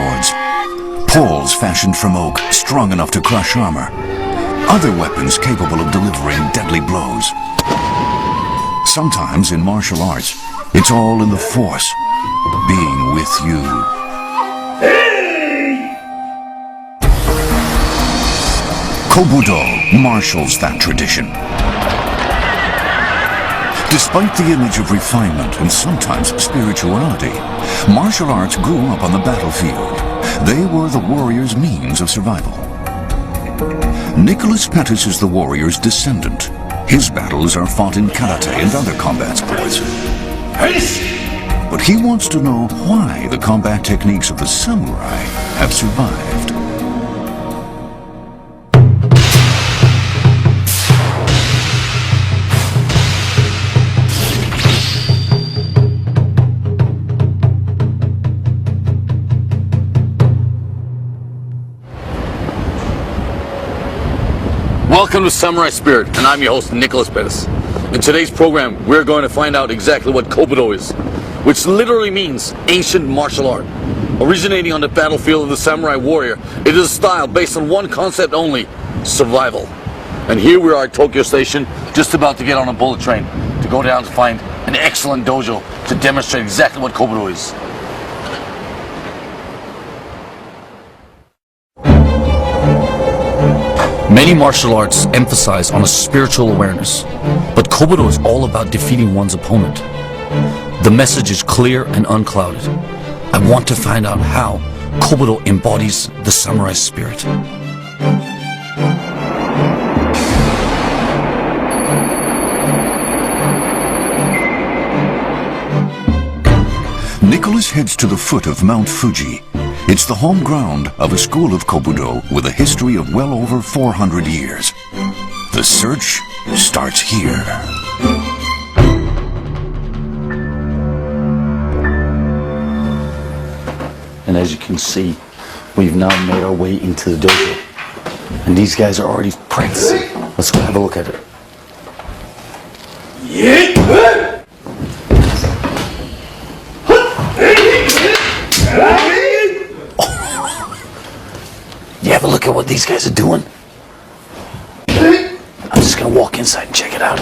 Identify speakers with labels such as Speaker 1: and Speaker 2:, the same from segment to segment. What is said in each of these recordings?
Speaker 1: swords, poles fashioned from oak, strong enough to crush armor, other weapons capable of delivering deadly blows. Sometimes in martial arts, it's all in the force, being with you. Kobudo marshals that tradition. Despite the image of refinement and sometimes spirituality, martial arts grew up on the battlefield. They were the warrior's means of survival. Nicholas Pettis is the warrior's descendant. His battles are fought in karate and other combat sports. But he wants to know why the combat techniques of the samurai have survived.
Speaker 2: Welcome to Samurai Spirit, and I'm your host, Nicholas Pettis. In today's program, we're going to find out exactly what Kobudo is, which literally means ancient martial art. Originating on the battlefield of the samurai warrior, it is a style based on one concept only: survival. And here we are at Tokyo Station, just about to get on a bullet train to go down to find an excellent dojo to demonstrate exactly what Kobudo is. Many martial arts emphasize on a spiritual awareness, but Kobudo is all about defeating one's opponent. The message is clear and unclouded. I want to find out how Kobudo embodies the samurai spirit.
Speaker 1: Nicholas heads to the foot of Mount Fuji. It's the home ground of a school of Kobudo with a history of well over 400 years. The search starts here.
Speaker 2: And as you can see, we've now made our way into the dojo. And these guys are already practicing. Let's go have a look at it. You have a look at what these guys are doing? I'm just gonna walk inside and check it out.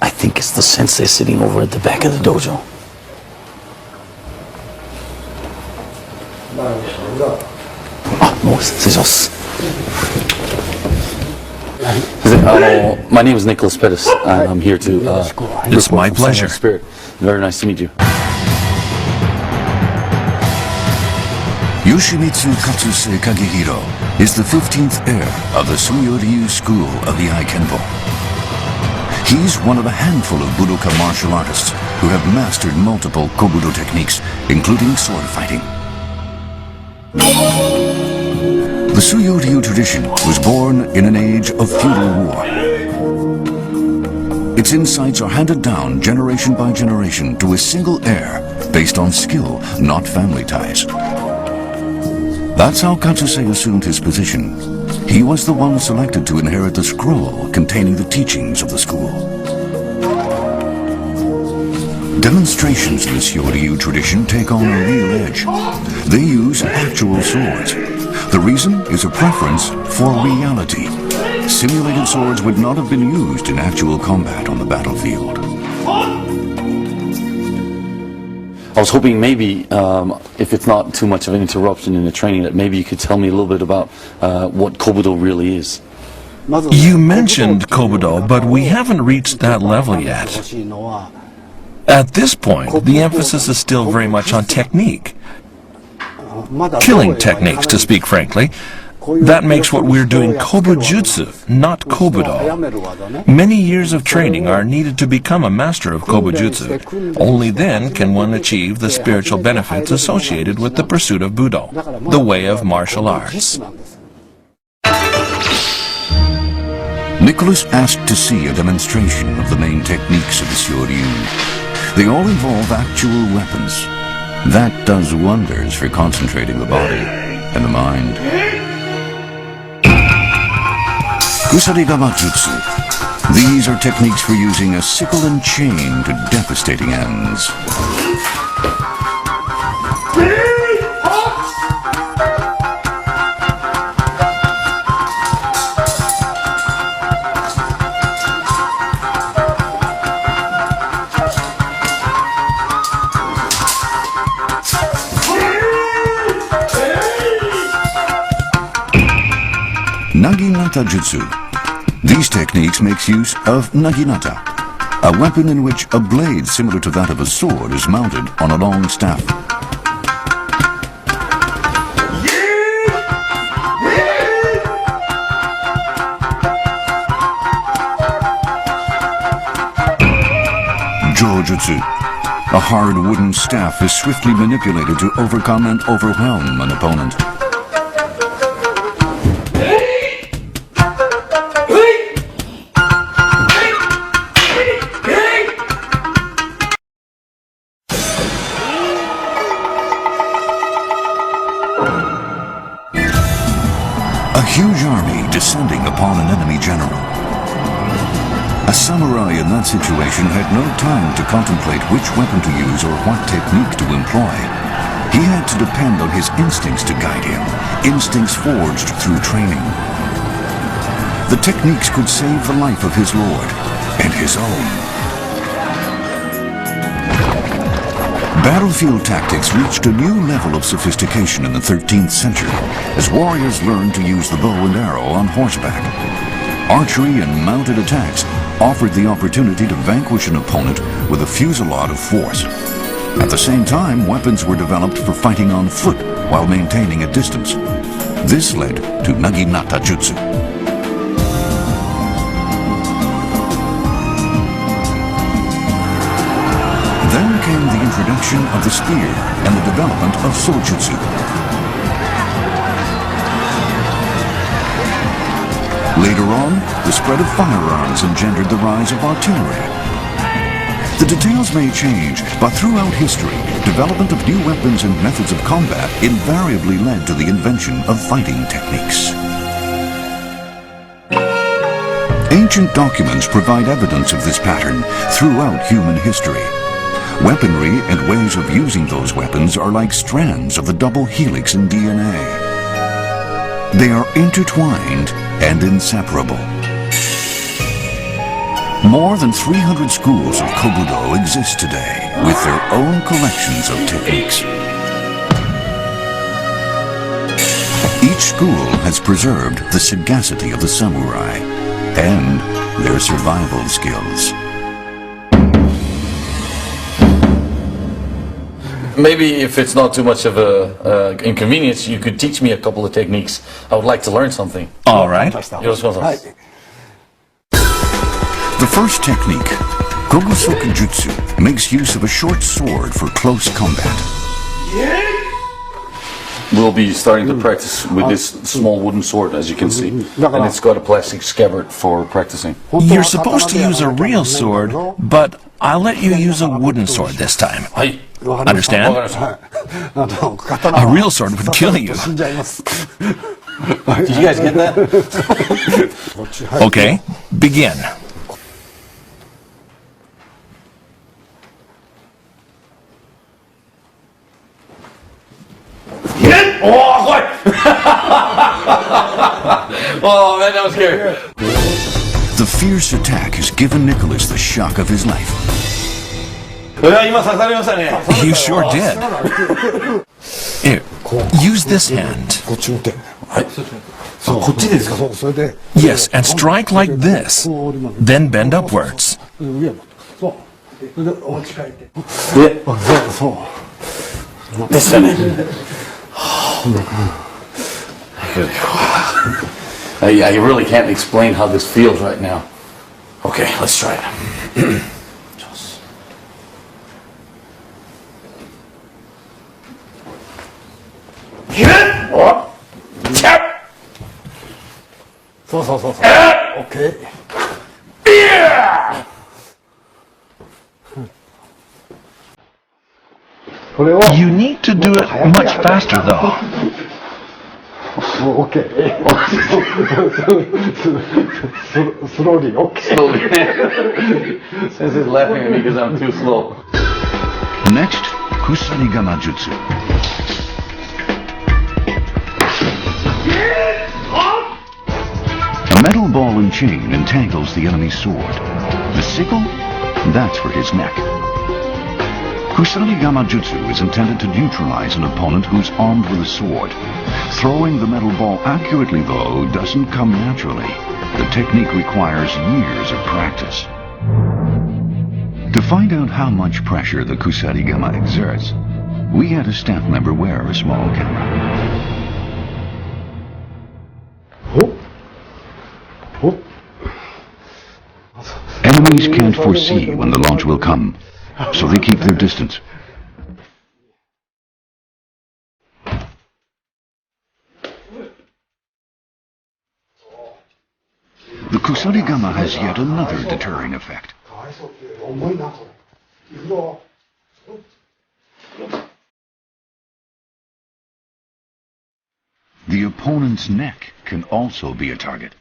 Speaker 2: I think it's the sensei sitting over at the back of the dojo. My name is Nicholas Pettis, and I'm here to
Speaker 1: It's my pleasure.
Speaker 2: Spirit. Very nice to meet you.
Speaker 1: Yoshimitsu Katsuse Kagehiro is the 15th heir of the Suyo-ryu school of the Aikenbo. He's one of a handful of Budoka martial artists who have mastered multiple Kobudo techniques, including sword fighting. The Suyo-ryu tradition was born in an age of feudal war. Its insights are handed down generation by generation to a single heir based on skill, not family ties. That's how Katsuse assumed his position. He was the one selected to inherit the scroll containing the teachings of the school. Demonstrations of the Suyo-ryu tradition take on a real edge. They use actual swords. The reason is a preference for reality. Simulated swords would not have been used in actual combat on the battlefield.
Speaker 2: I was hoping maybe, if it's not too much of an interruption in the training, that maybe you could tell me a little bit about what Kobudo really is.
Speaker 3: You mentioned Kobudo, but we haven't reached that level yet. At this point, the emphasis is still very much on technique. Killing techniques, to speak frankly. That makes what we're doing Kobjutsu, not Kobudo. Many years of training are needed to become a master of Kobjutsu. Only then can one achieve the spiritual benefits associated with the pursuit of Budo, the way of martial arts.
Speaker 1: Nicholas asked to see a demonstration of the main techniques of the Suyo-ryu. They all involve actual weapons. That does wonders for concentrating the body and the mind. Kobjutsu. These are techniques for using a sickle and chain to devastating ends. Naginata Jutsu. These techniques make use of naginata, a weapon in which a blade similar to that of a sword is mounted on a long staff. Jojutsu. A hard wooden staff is swiftly manipulated to overcome and overwhelm an opponent. A huge army descending upon an enemy general. A samurai in that situation had no time to contemplate which weapon to use or what technique to employ. He had to depend on his instincts to guide him, instincts forged through training. The techniques could save the life of his lord and his own. Battlefield tactics reached a new level of sophistication in the 13th century as warriors learned to use the bow and arrow on horseback. Archery and mounted attacks offered the opportunity to vanquish an opponent with a fusillade of force. At the same time, weapons were developed for fighting on foot while maintaining a distance. This led to Naginata Jutsu. Then came the introduction of the spear and the development of Sojutsu. Later on, the spread of firearms engendered the rise of artillery. The details may change, but throughout history, development of new weapons and methods of combat invariably led to the invention of fighting techniques. Ancient documents provide evidence of this pattern throughout human history. Weaponry and ways of using those weapons are like strands of the double helix in DNA. They are intertwined and inseparable. More than 300 schools of Kobudo exist today with their own collections of techniques. Each school has preserved the sagacity of the samurai and their survival skills.
Speaker 2: Maybe if it's not too much of a inconvenience, you could teach me a couple of techniques. I would like to learn something.
Speaker 3: All right.
Speaker 1: The first technique, Kobjutsu, makes use of a short sword for close combat.
Speaker 2: We'll be starting to practice with this small wooden sword, as you can see. And it's got a plastic scabbard for practicing.
Speaker 3: You're supposed to use a real sword, but I'll let you use a wooden sword this time. Understand? A real sword would kill you.
Speaker 2: Did you guys get that?
Speaker 3: Okay, begin.
Speaker 2: Oh man, that was scary.
Speaker 1: The fierce attack has given Nicholas the shock of his life.
Speaker 3: You sure did. Here, use this hand. Yes, and strike like this. Then bend upwards.
Speaker 2: I really can't explain how this feels right now. Okay, let's try it.
Speaker 4: Okay.
Speaker 3: You need to do it much faster, though.
Speaker 4: Okay. Slowly, okay.
Speaker 2: Slowly. Sensei's laughing at me because I'm too slow.
Speaker 1: Next, Kusarigama Jutsu. A metal ball and chain entangles the enemy's sword. The sickle, that's for his neck. Kusarigama Jutsu is intended to neutralize an opponent who's armed with a sword. Throwing the metal ball accurately, though, doesn't come naturally. The technique requires years of practice. To find out how much pressure the Kusarigama exerts, we had a staff member wear a small camera. Enemies can't foresee when the launch will come, so they keep their distance. The Kusarigama has yet another deterring effect. The opponent's neck can also be a target.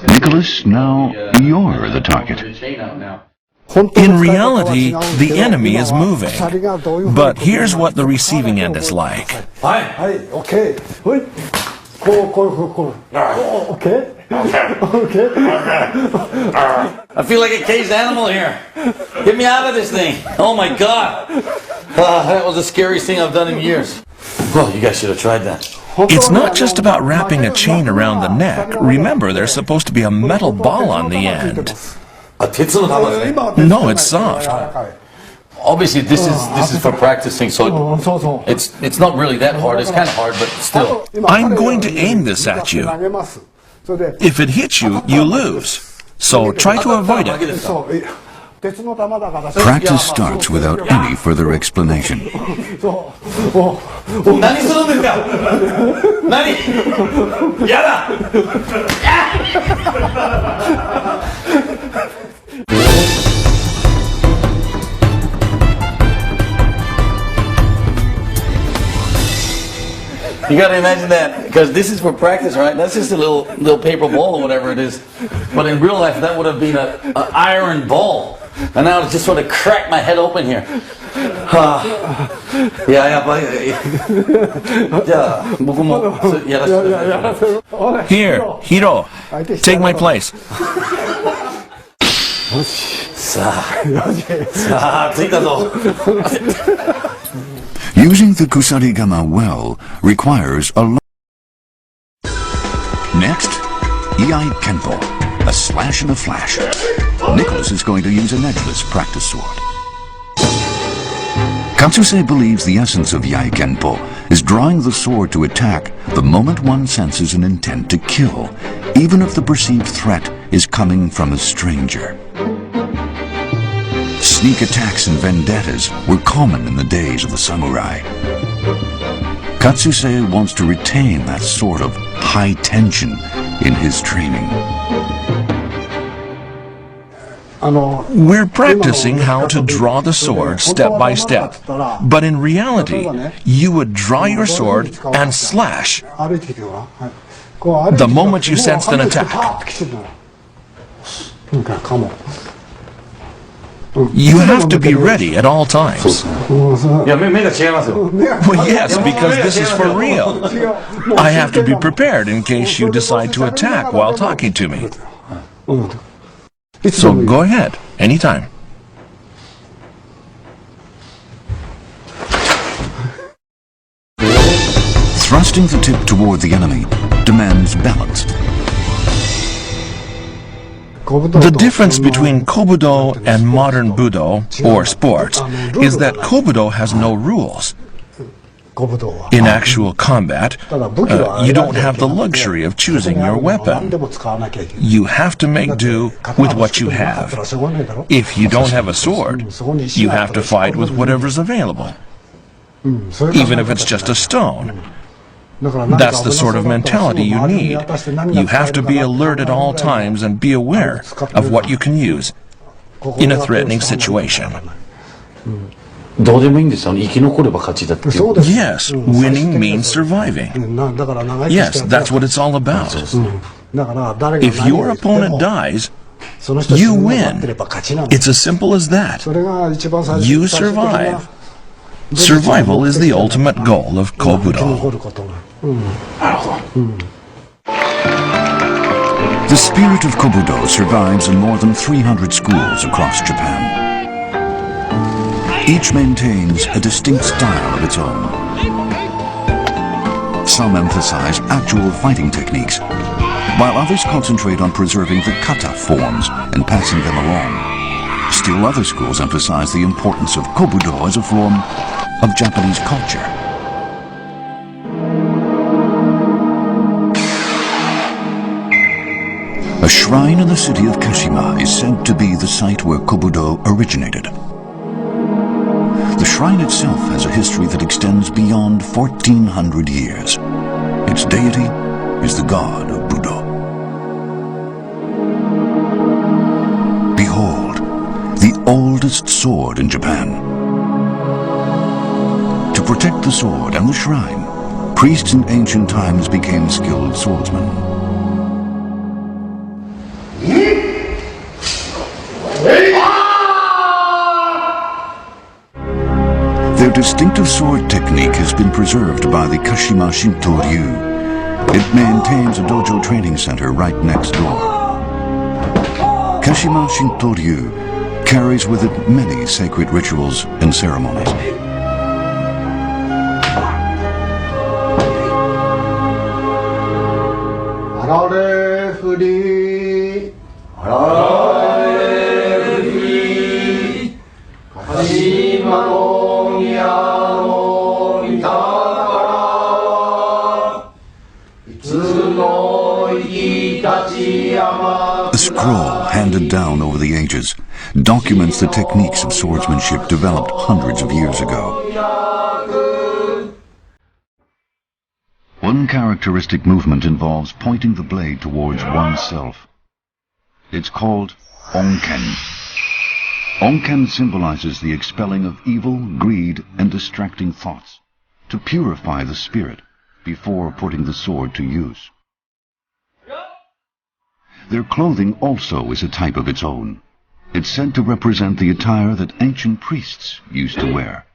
Speaker 1: Nicholas, now you're the target.
Speaker 3: In reality, the enemy is moving. But here's what the receiving end is like.
Speaker 4: Okay. Okay.
Speaker 2: I feel like a caged animal here. Get me out of this thing. Oh my God. That was the scariest thing I've done in years. Well, you guys should have tried that.
Speaker 3: It's not just about wrapping a chain around the neck. Remember, there's supposed to be a metal ball on the end. No, it's soft.
Speaker 2: Obviously, this is for practicing, so it's not really that hard. It's kind of hard, but still.
Speaker 3: I'm going to aim this at you. If it hits you, you lose. So try to avoid it.
Speaker 1: Practice starts without any further explanation.
Speaker 2: You gotta imagine that, because this is for practice, right? That's just a little paper ball or whatever it is. But in real life, that would have been an iron ball. And now it's just sort of cracked my head open here.
Speaker 3: Here, Hiro, take my place.
Speaker 1: Using the Kusarigama well requires a lot. Next, Iai Kenpo, a slash and a flash. Nicholas is going to use an edgeless practice sword. Katsuse believes the essence of Iai Kenpo is drawing the sword to attack the moment one senses an intent to kill, even if the perceived threat is coming from a stranger. Sneak attacks and vendettas were common in the days of the samurai. Katsuse wants to retain that sort of high tension in his training.
Speaker 3: We're practicing how to draw the sword step by step. But in reality, you would draw your sword and slash the moment you sensed an attack. You have to be ready at all times. Well, yes, because this is for real. I have to be prepared in case you decide to attack while talking to me. So go ahead, anytime.
Speaker 1: Thrusting the tip toward the enemy demands balance.
Speaker 3: The difference between Kobudo and modern Budo, or sports, is that Kobudo has no rules. In actual combat, you don't have the luxury of choosing your weapon. You have to make do with what you have. If you don't have a sword, you have to fight with whatever's available, even if it's just a stone. That's the sort of mentality you need. You have to be alert at all times and be aware of what you can use in a threatening situation. Yes, winning means surviving. Yes, that's what it's all about. If your opponent dies, you win. It's as simple as that. You survive. Survival is the ultimate goal of Ko Budo.
Speaker 1: The spirit of Kobudo survives in more than 300 schools across Japan. Each maintains a distinct style of its own. Some emphasize actual fighting techniques, while others concentrate on preserving the kata forms and passing them along. Still other schools emphasize the importance of Kobudo as a form of Japanese culture. A shrine in the city of Kashima is said to be the site where Kobudo originated. The shrine itself has a history that extends beyond 1400 years. Its deity is the god of Budo. Behold, the oldest sword in Japan. To protect the sword and the shrine, priests in ancient times became skilled swordsmen. Their distinctive sword technique has been preserved by the Kashima Shinto-ryu. It maintains a dojo training center right next door. Kashima Shinto-ryu carries with it many sacred rituals and ceremonies. A scroll handed down over the ages documents the techniques of swordsmanship developed hundreds of years ago. One characteristic movement involves pointing the blade towards oneself. It's called onken. Onken symbolizes the expelling of evil, greed, and distracting thoughts, to purify the spirit before putting the sword to use. Their clothing also is a type of its own. It's said to represent the attire that ancient priests used to wear.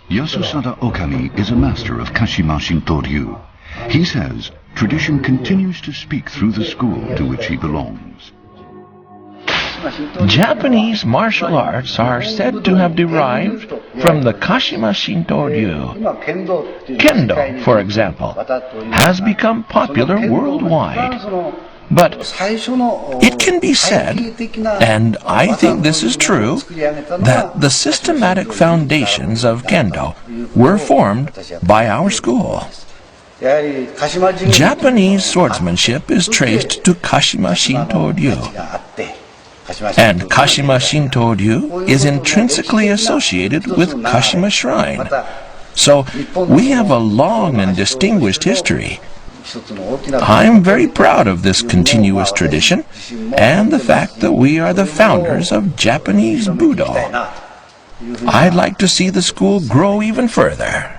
Speaker 1: Yasusada Okami is a master of Kashima Shinto-ryu. He says tradition continues to speak through the school to which he belongs.
Speaker 3: Japanese martial arts are said to have derived from the Kashima Shinto-ryu. Kendo, for example, has become popular worldwide. But it can be said, and I think this is true, that the systematic foundations of Kendo were formed by our school. Japanese swordsmanship is traced to Kashima Shinto-ryu. And Kashima Shinto-ryu is intrinsically associated with Kashima Shrine. So we have a long and distinguished history. I'm very proud of this continuous tradition and the fact that we are the founders of Japanese Budo. I'd like to see the school grow even further.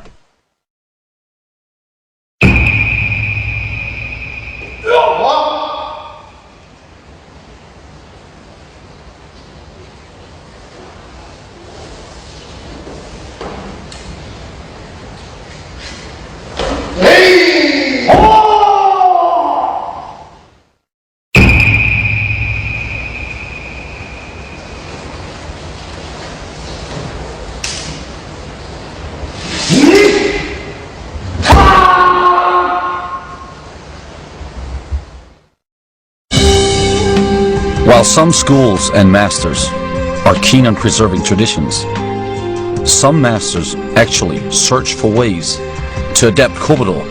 Speaker 5: While some schools and masters are keen on preserving traditions, some masters actually search for ways to adapt Kobudo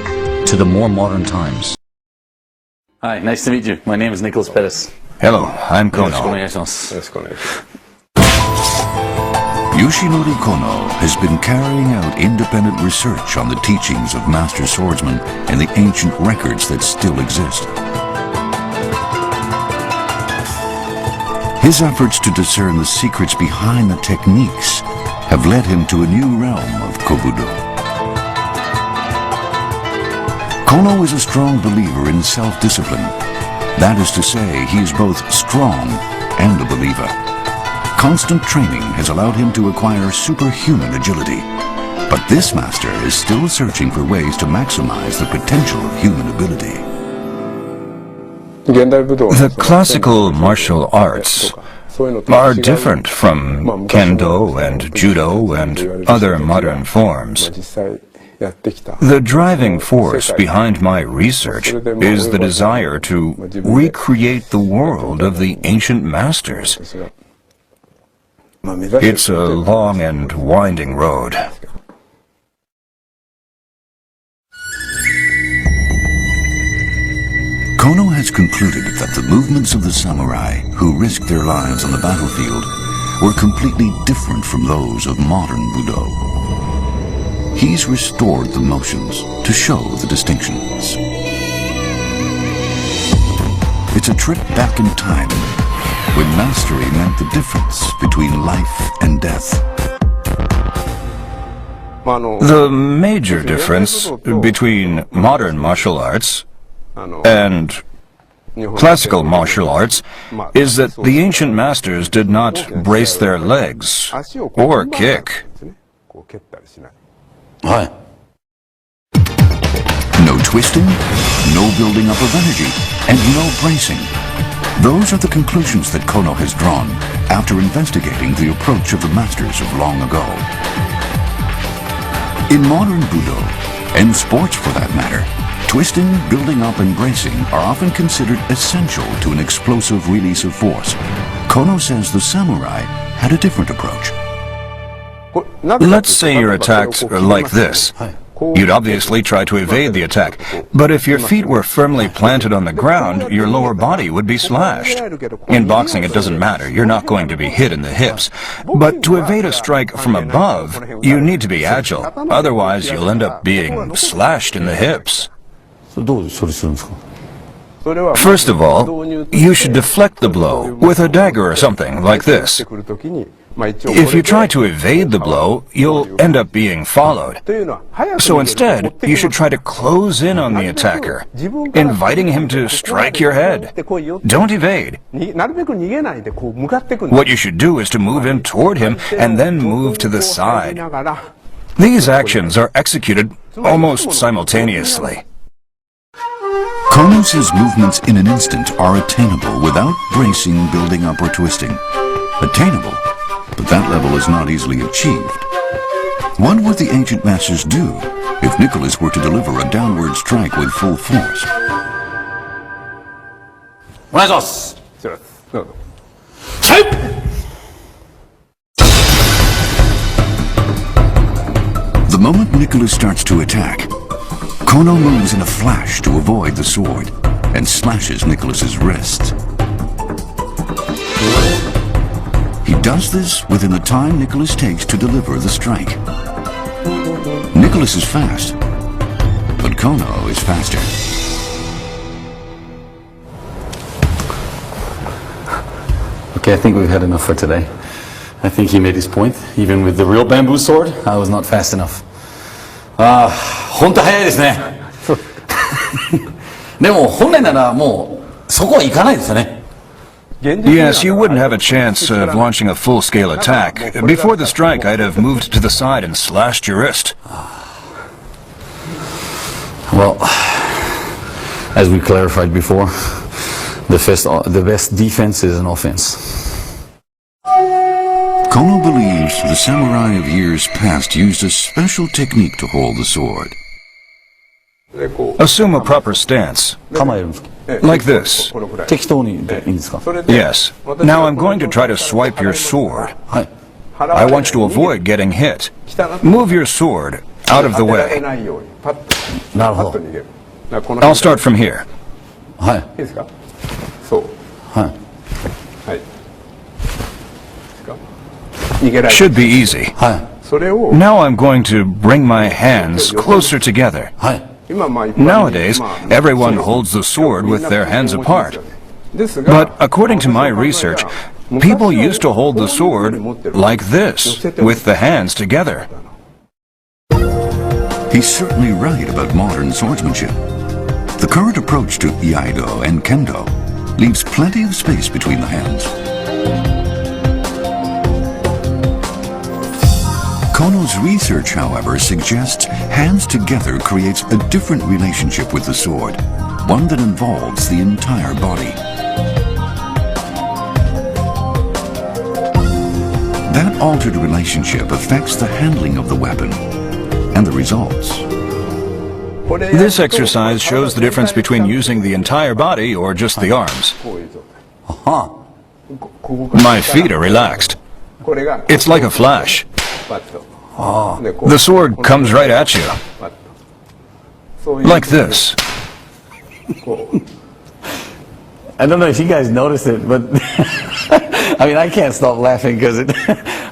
Speaker 5: to the more modern times.
Speaker 2: Hi, nice to meet you. My name is Nicholas Pettis.
Speaker 3: Hello, I'm Kono.
Speaker 1: Yoshinori Kono has been carrying out independent research on the teachings of master swordsmen and the ancient records that still exist. His efforts to discern the secrets behind the techniques have led him to a new realm of Kobudo. Kono is a strong believer in self-discipline. That is to say, he is both strong and a believer. Constant training has allowed him to acquire superhuman agility. But this master is still searching for ways to maximize the potential of human ability.
Speaker 3: The classical martial arts are different from kendo and judo and other modern forms. The driving force behind my research is the desire to recreate the world of the ancient masters. It's a long and winding road.
Speaker 1: Kono has concluded that the movements of the samurai who risked their lives on the battlefield were completely different from those of modern Budo. He's restored the motions to show the distinctions. It's a trip back in time when mastery meant the difference between life and death.
Speaker 3: The major difference between modern martial arts and classical martial arts is that the ancient masters did not brace their legs or kick.
Speaker 1: No twisting, no building up of energy, and no bracing. Those are the conclusions that Kono has drawn after investigating the approach of the masters of long ago. In modern Budo, and sports for that matter, twisting, building up, and bracing are often considered essential to an explosive release of force. Kono says the samurai had a different approach.
Speaker 3: Let's say you're attacked like this. You'd obviously try to evade the attack, but if your feet were firmly planted on the ground, your lower body would be slashed. In boxing, it doesn't matter. You're not going to be hit in the hips. But to evade a strike from above, you need to be agile. Otherwise, you'll end up being slashed in the hips. First of all, you should deflect the blow with a dagger or something like this. If you try to evade the blow, you'll end up being followed. So instead, you should try to close in on the attacker, inviting him to strike your head. Don't evade. What you should do is to move in toward him and then move to the side. These actions are executed almost simultaneously.
Speaker 1: Kono says movements in an instant are attainable without bracing, building up, or twisting. Attainable, but that level is not easily achieved. What would the ancient masters do if Nicholas were to deliver a downward strike with full force? The moment Nicholas starts to attack, Kono moves in a flash to avoid the sword and slashes Nicholas's wrist. He does this within the time Nicholas takes to deliver the strike. Nicholas is fast, but Kono is faster.
Speaker 5: Okay, I think we've had enough for today. I think he made his point. Even with the real bamboo sword, I was not fast enough. 本当早いですね。でも本来ならもうそこは行かないですよね。
Speaker 3: Yes, you wouldn't have a chance of launching a full-scale attack. Before the strike, I'd have moved to the side and slashed your wrist.
Speaker 5: Well, as we clarified before, the best defense is an offense.
Speaker 1: Kono believes the samurai of years past used a special technique to hold the sword.
Speaker 3: Assume a proper stance,
Speaker 5: 構えるんですか
Speaker 3: like this.
Speaker 5: 適当にでいいんですか
Speaker 3: Yes. Now I'm going to try to swipe your sword.
Speaker 5: はい
Speaker 3: I want you to avoid getting hit. Move your sword out of the way.
Speaker 5: なるほど
Speaker 3: I'll start from here.
Speaker 5: はいはい
Speaker 6: Should be easy. Now I'm going to bring my hands closer together. Nowadays, everyone holds the sword with their hands apart. But according to my research, people used to hold the sword like this, with the hands together.
Speaker 1: He's certainly right about modern swordsmanship. The current approach to Iaido and Kendo leaves plenty of space between the hands. Kono's research, however, suggests hands together creates a different relationship with the sword, one that involves the entire body. That altered relationship affects the handling of the weapon and the results.
Speaker 6: This exercise shows the difference between using the entire body or just the arms. My feet are relaxed. It's like a flash. The sword comes right at you. Like this.
Speaker 5: I don't know if you guys noticed it, but I mean, I can't stop laughing because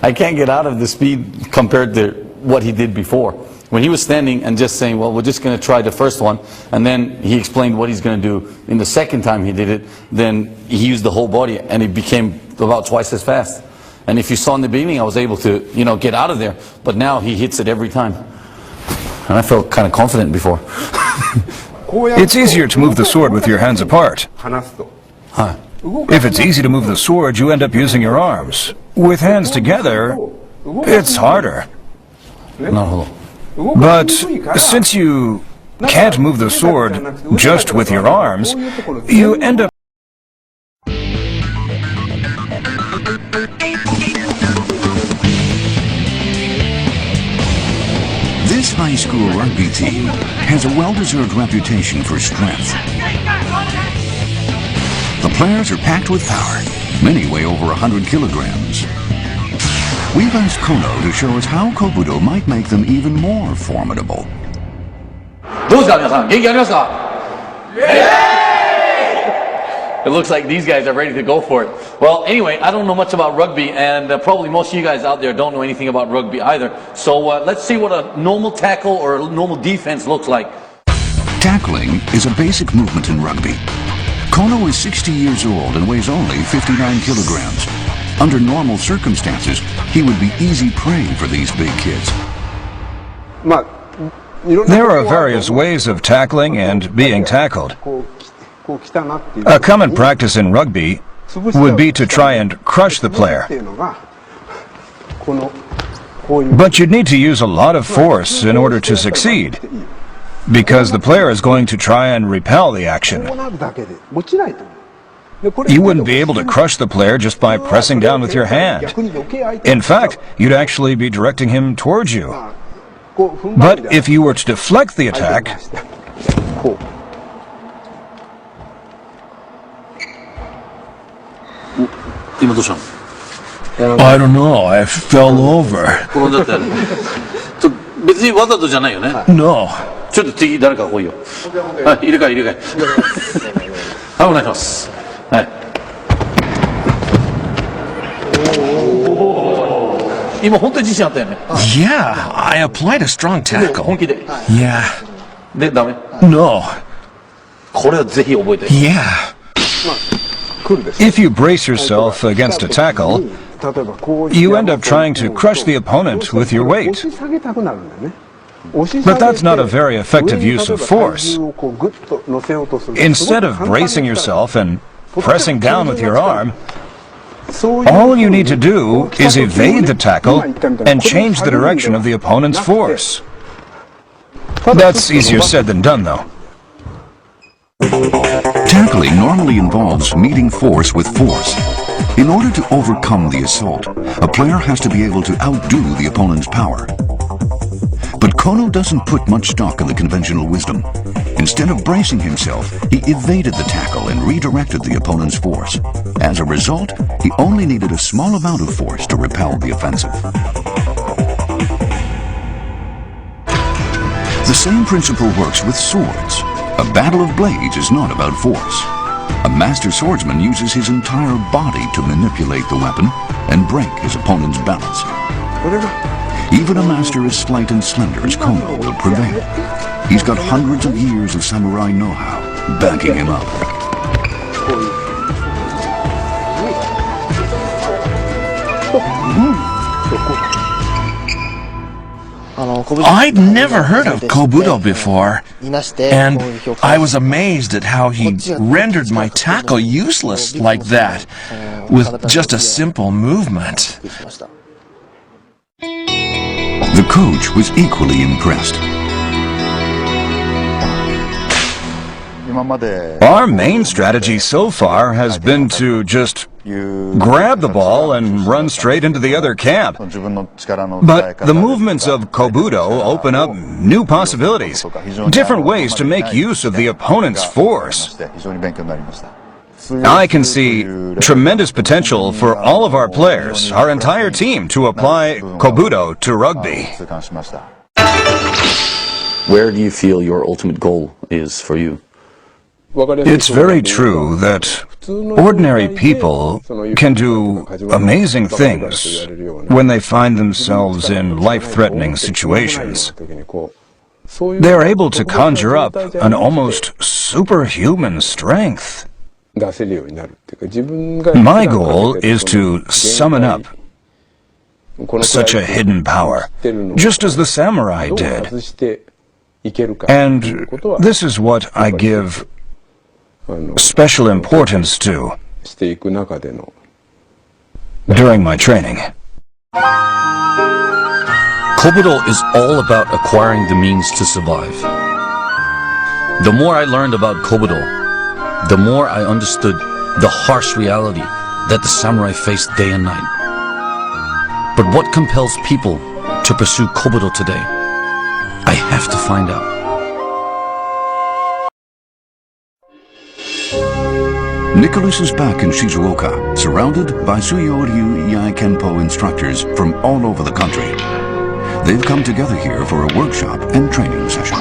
Speaker 5: I can't get out of the speed compared to what he did before. When he was standing and just saying, well, we're just going to try the first one, and then he explained what he's going to do. In the second time he did it, then he used the whole body, and it became about twice as fast. And if you saw in the beginning, I was able to, get out of there, but now he hits it every time. And I felt kind of confident before.
Speaker 6: It's easier to move the sword with your hands apart. If it's easy to move the sword, you end up using your arms. With hands together, it's harder. But since you can't move the sword just with your arms, you end up...
Speaker 1: This high school rugby team has a well-deserved reputation for strength. The players are packed with power. Many weigh over 100 kilograms. We've asked Kono to show us how Kobudo might make them even more formidable.
Speaker 5: どうですか皆さん、元気ありますか? It looks like these guys are ready to go for it. Well, anyway, I don't know much about rugby, and probably most of you guys out there don't know anything about rugby either. So let's see what a normal tackle or a normal defense looks like.
Speaker 1: Tackling is a basic movement in rugby. Kono is 60 years old and weighs only 59 kilograms. Under normal circumstances, he would be easy prey for these big kids.
Speaker 6: There are various ways of tackling and being tackled. A common practice in rugby would be to try and crush the player. But you'd need to use a lot of force in order to succeed, because the player is going to try and repel the action. You wouldn't be able to crush the player just by pressing down with your hand. In fact, you'd actually be directing him towards you. But if you were to deflect the attack,
Speaker 3: I don't know, I fell over. No.
Speaker 5: ちょっと次誰か来いよ。はい、いるかいるかい。はい、お願いします。はい。今本当に自信あったよね。
Speaker 3: Yeah, I applied a strong tackle.
Speaker 5: 本気で。
Speaker 3: Yeah.
Speaker 5: で、ダメ。
Speaker 3: No.
Speaker 5: これはぜひ覚えて。
Speaker 3: Yeah.
Speaker 6: if you brace yourself against a tackle, you end up trying to crush the opponent with your weight. But that's not a very effective use of force. Instead of bracing yourself and pressing down with your arm, all you need to do is evade the tackle and change the direction of the opponent's force. That's easier said than done, though.
Speaker 1: Tackling normally involves meeting force with force. In order to overcome the assault, a player has to be able to outdo the opponent's power. But Kono doesn't put much stock in the conventional wisdom. Instead of bracing himself, he evaded the tackle and redirected the opponent's force. As a result, he only needed a small amount of force to repel the offensive. The same principle works with swords. A battle of blades is not about force. A master swordsman uses his entire body to manipulate the weapon and break his opponent's balance. Even a master as slight and slender as Kono will prevail. He's got hundreds of years of samurai know-how backing him up.
Speaker 3: I'd never heard of Kobudo before, and I was amazed at how he rendered my tackle useless like that, with just a simple movement.
Speaker 1: The coach was equally impressed.
Speaker 6: Our main strategy so far has been to just grab the ball and run straight into the other camp. But the movements of Kobudo open up new possibilities, different ways to make use of the opponent's force. I can see tremendous potential for all of our players, our entire team, to apply Kobudo to rugby.
Speaker 5: Where do you feel your ultimate goal is for you?
Speaker 6: It's very true that ordinary people can do amazing things when they find themselves in life-threatening situations. They're able to conjure up an almost superhuman strength. My goal is to summon up such a hidden power, just as the samurai did. And this is what I give special importance to during my training.
Speaker 2: Kobudo is all about acquiring the means to survive. The more I learned about Kobudo, the more I understood the harsh reality that the samurai faced day and night. But what compels people to pursue Kobudo today? I have to find out.
Speaker 1: Nicholas is back in Shizuoka, surrounded by Suyoryu Yai Kenpo instructors from all over the country. They've come together here for a workshop and training session.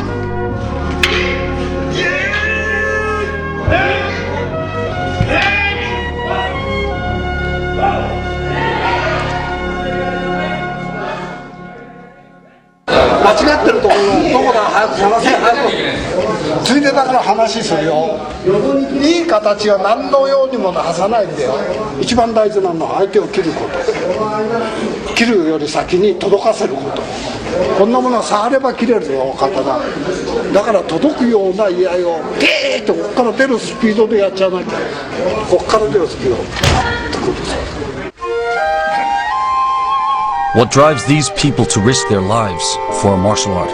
Speaker 2: What drives these people to risk their lives for a martial art?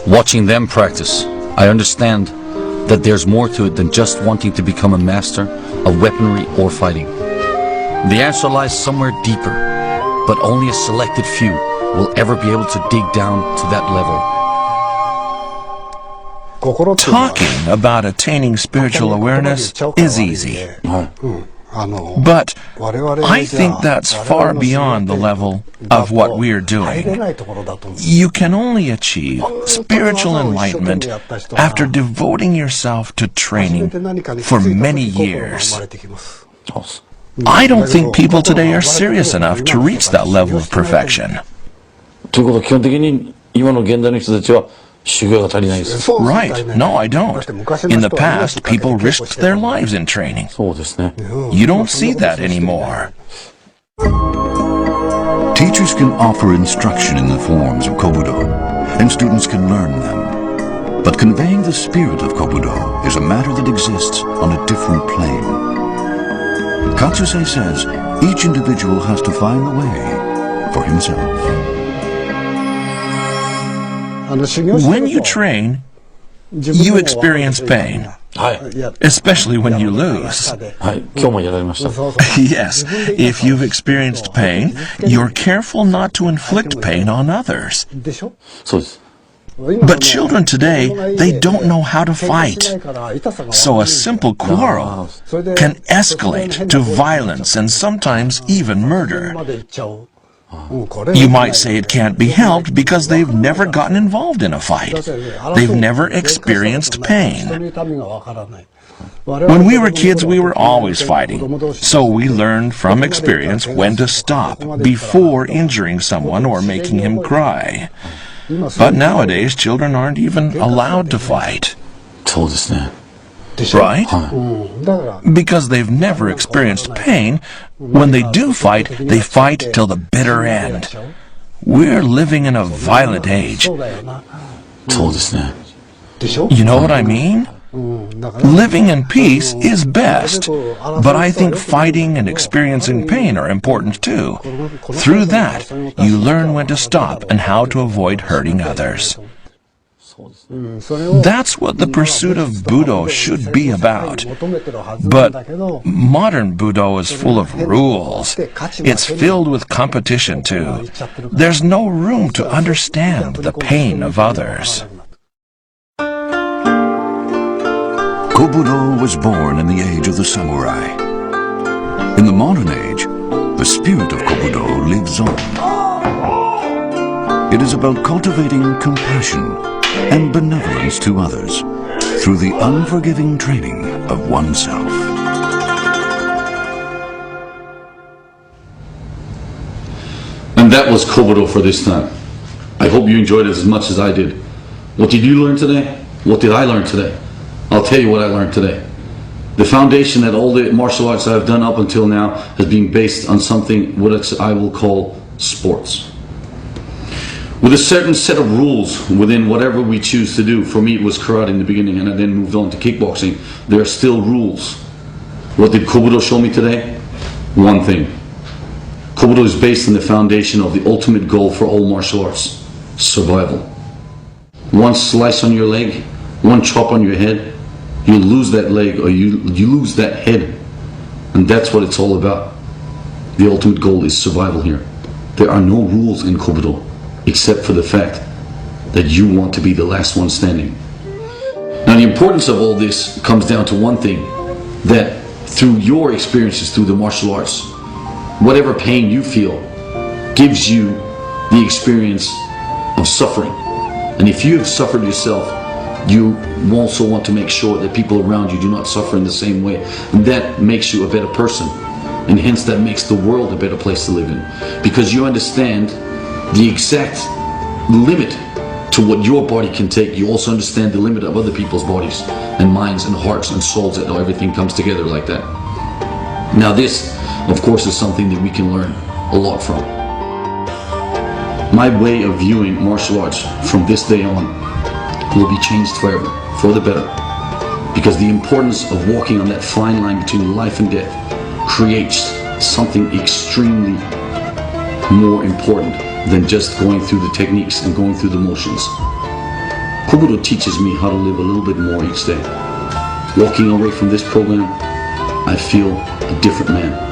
Speaker 2: Watching them practice, I understand that there's more to it than just wanting to become a master of weaponry or fighting. The answer lies somewhere deeper, but only a selected few will ever be able to dig down to that level.
Speaker 3: Talking about attaining spiritual awareness is easy. But I think that's far beyond the level of what we're doing. You can only achieve spiritual enlightenment after devoting yourself to training for many years. I don't think people today are serious enough to reach that level of perfection. Right. No, I don't. In the past, people risked their lives in training. You don't see that anymore.
Speaker 1: Teachers can offer instruction in the forms of Kobudo, and students can learn them. But conveying the spirit of Kobudo is a matter that exists on a different plane. Katsuse says each individual has to find the way for himself.
Speaker 3: When you train, you experience pain, especially when you lose. Yes, if you've experienced pain, you're careful not to inflict pain on others. But children today, they don't know how to fight. So a simple quarrel can escalate to violence and sometimes even murder. You might say it can't be helped because they've never gotten involved in a fight. They've never experienced pain. When we were kids, we were always fighting, so we learned from experience when to stop before injuring someone or making him cry. But nowadays, children aren't even allowed to fight. Right? Because they've never experienced pain, when they do fight, they fight till the bitter end. We're living in a violent age. You know what I mean? Living in peace is best, but I think fighting and experiencing pain are important too. Through that, you learn when to stop and how to avoid hurting others. That's what the pursuit of Budo should be about. But modern Budo is full of rules. It's filled with competition too. There's no room to understand the pain of others.
Speaker 1: Kobudo was born in the age of the samurai. In the modern age, the spirit of Kobudo lives on. It is about cultivating compassion and benevolence to others through the unforgiving training of oneself.
Speaker 2: And that was Kobudo for this time. I hope you enjoyed it as much as I did. What did you learn today? What did I learn today? I'll tell you what I learned today. The foundation that all the martial arts I've done up until now has been based on something what I will call sports. With a certain set of rules within whatever we choose to do. For me it was karate in the beginning and I then moved on to kickboxing. There are still rules. What did Kobudo show me today? One thing. Kobudo is based on the foundation of the ultimate goal for all martial arts. Survival. One slice on your leg, one chop on your head, you lose that leg or you lose that head. And that's what it's all about. The ultimate goal is survival here. There are no rules in Kobudo except for the fact that you want to be the last one standing. Now the importance of all this comes down to one thing, that through your experiences through the martial arts, whatever pain you feel gives you the experience of suffering. And if you have suffered yourself, you also want to make sure that people around you do not suffer in the same way. And that makes you a better person. And hence that makes the world a better place to live in. Because you understand the exact limit to what your body can take. You also understand the limit of other people's bodies and minds and hearts and souls, that everything comes together like that. Now this, of course, is something that we can learn a lot from. My way of viewing martial arts from this day on will be changed forever, for the better. Because the importance of walking on that fine line between life and death creates something extremely more important than just going through the techniques and going through the motions. Kobudo teaches me how to live a little bit more each day. Walking away from this program, I feel a different man.